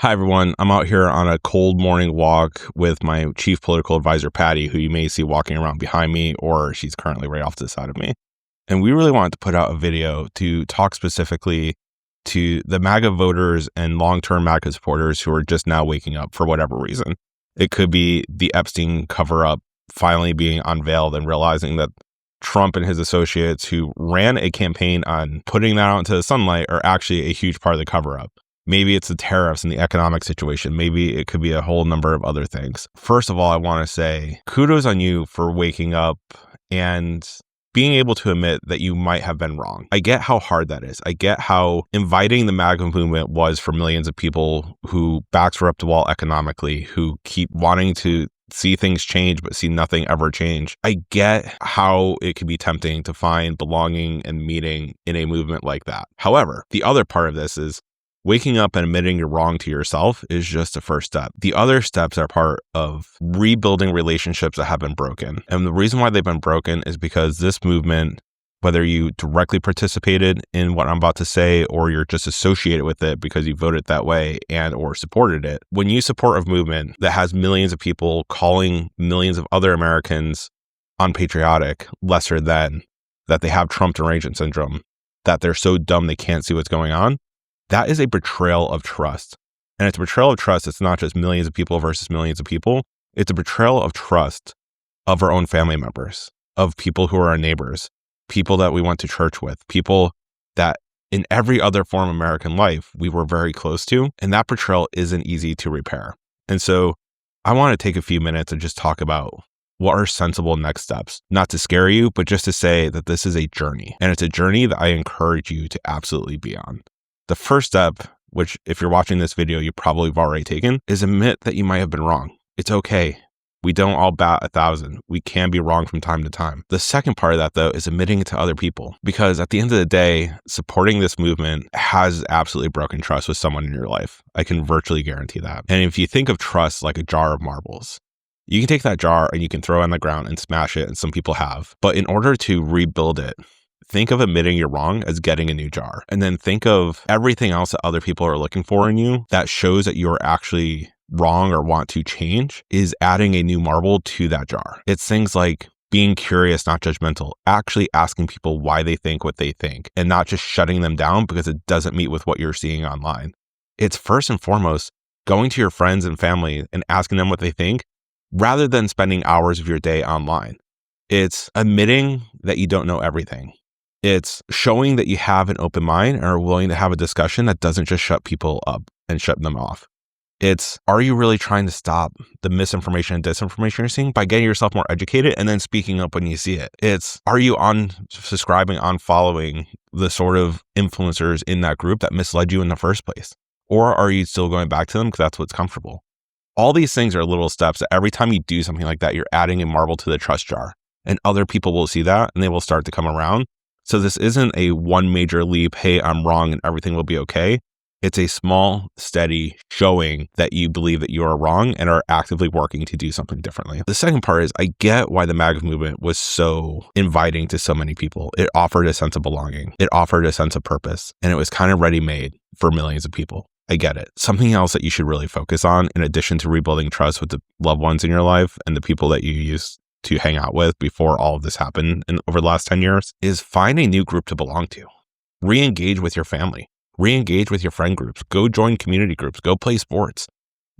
Hi, everyone. I'm out here on a cold morning walk with my chief political advisor, Patty, who you may see walking around behind me, or she's currently right off to the side of me. And we really wanted to put out a video to talk specifically to the MAGA voters and long-term MAGA supporters who are just now waking up for whatever reason. It could be the Epstein cover-up finally being unveiled and realizing that Trump and his associates who ran a campaign on putting that out into the sunlight are actually a huge part of the cover-up. Maybe it's the tariffs and the economic situation. Maybe it could be a whole number of other things. First of all, I want to say kudos on you for waking up and being able to admit that you might have been wrong. I get how hard that is. I get how inviting the MAGA movement was for millions of people who backs were up to the wall economically, who keep wanting to see things change but see nothing ever change. I get how it can be tempting to find belonging and meaning in a movement like that. However, the other part of this is waking up and admitting you're wrong to yourself is just the first step. The other steps are part of rebuilding relationships that have been broken. And the reason why they've been broken is because this movement, whether you directly participated in what I'm about to say, or you're just associated with it because you voted that way and or supported it, when you support a movement that has millions of people calling millions of other Americans unpatriotic, lesser than, that they have Trump derangement syndrome, that they're so dumb they can't see what's going on, that is a betrayal of trust. And it's a betrayal of trust. It's not just millions of people versus millions of people. It's a betrayal of trust of our own family members, of people who are our neighbors, people that we went to church with, people that in every other form of American life we were very close to. And that betrayal isn't easy to repair. And so I want to take a few minutes and just talk about what are sensible next steps, not to scare you, but just to say that this is a journey. And it's a journey that I encourage you to absolutely be on. The first step, which if you're watching this video, you probably have already taken, is admit that you might have been wrong. It's okay. We don't all bat 1,000. We can be wrong from time to time. The second part of that, though, is admitting it to other people. Because at the end of the day, supporting this movement has absolutely broken trust with someone in your life. I can virtually guarantee that. And if you think of trust like a jar of marbles, you can take that jar and you can throw it on the ground and smash it, and some people have. But in order to rebuild it, think of admitting you're wrong as getting a new jar. And then think of everything else that other people are looking for in you that shows that you're actually wrong or want to change is adding a new marble to that jar. It's things like being curious, not judgmental, actually asking people why they think what they think and not just shutting them down because it doesn't meet with what you're seeing online. It's first and foremost going to your friends and family and asking them what they think rather than spending hours of your day online. It's admitting that you don't know everything. It's showing that you have an open mind and are willing to have a discussion that doesn't just shut people up and shut them off. It's, are you really trying to stop the misinformation and disinformation you're seeing by getting yourself more educated and then speaking up when you see it? It's, are you unfollowing the sort of influencers in that group that misled you in the first place? Or are you still going back to them because that's what's comfortable? All these things are little steps that every time you do something like that, you're adding a marble to the trust jar. And other people will see that and they will start to come around. So this isn't a one major leap, hey, I'm wrong and everything will be okay. It's a small, steady showing that you believe that you are wrong and are actively working to do something differently. The second part is I get why the MAGA movement was so inviting to so many people. It offered a sense of belonging. It offered a sense of purpose. And it was kind of ready-made for millions of people. I get it. Something else that you should really focus on, in addition to rebuilding trust with the loved ones in your life and the people that you use to hang out with before all of this happened over the last 10 years, is find a new group to belong to. Re-engage with your family. Re-engage with your friend groups. Go join community groups. Go play sports.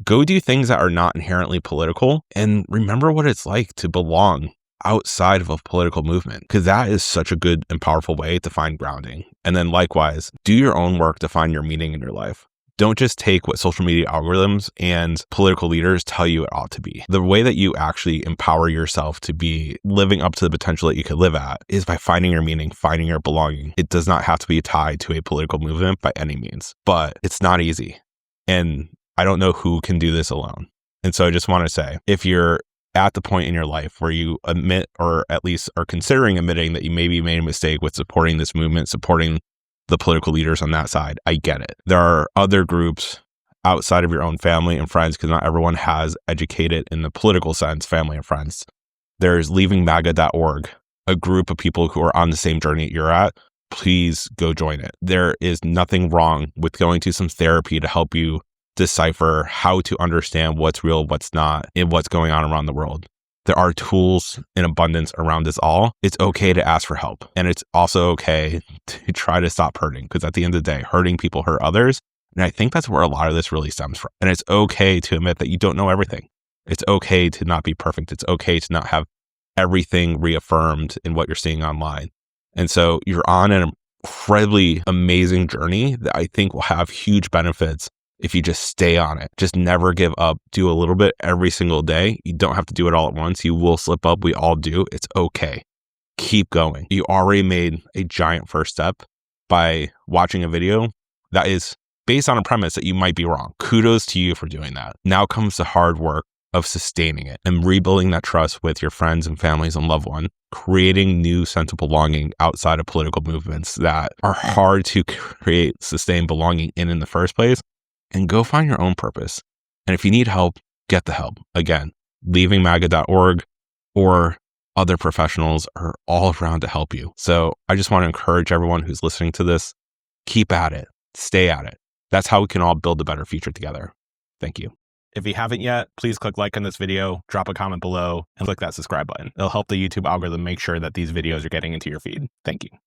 Go do things that are not inherently political, and remember what it's like to belong outside of a political movement, because that is such a good and powerful way to find grounding. And then likewise, do your own work to find your meaning in your life. Don't just take what social media algorithms and political leaders tell you it ought to be. The way that you actually empower yourself to be living up to the potential that you could live at is by finding your meaning, finding your belonging. It does not have to be tied to a political movement by any means, but it's not easy. And I don't know who can do this alone. And so I just want to say, if you're at the point in your life where you admit, or at least are considering admitting that you maybe made a mistake with supporting this movement, supporting the political leaders on that side, I get it. There are other groups outside of your own family and friends, because not everyone has educated in the political sense, family and friends. There's leavingmaga.org, a group of people who are on the same journey you're at. Please go join it. There is nothing wrong with going to some therapy to help you decipher how to understand what's real, what's not, and what's going on around the world. There are tools in abundance around us all. It's okay to ask for help. And it's also okay to try to stop hurting, because at the end of the day, hurting people hurt others. And I think that's where a lot of this really stems from. And it's okay to admit that you don't know everything. It's okay to not be perfect. It's okay to not have everything reaffirmed in what you're seeing online. And so you're on an incredibly amazing journey that I think will have huge benefits if you just stay on it. Just never give up. Do a little bit every single day. You don't have to do it all at once. You will slip up. We all do. It's okay. Keep going. You already made a giant first step by watching a video that is based on a premise that you might be wrong. Kudos to you for doing that. Now comes the hard work of sustaining it and rebuilding that trust with your friends and families and loved ones, creating new sense of belonging outside of political movements that are hard to create sustained belonging in the first place, and go find your own purpose. And if you need help, get the help. Again, leavingmaga.org or other professionals are all around to help you. So I just want to encourage everyone who's listening to this, keep at it, stay at it. That's how we can all build a better future together. Thank you. If you haven't yet, please click like on this video, drop a comment below, and click that subscribe button. It'll help the YouTube algorithm make sure that these videos are getting into your feed. Thank you.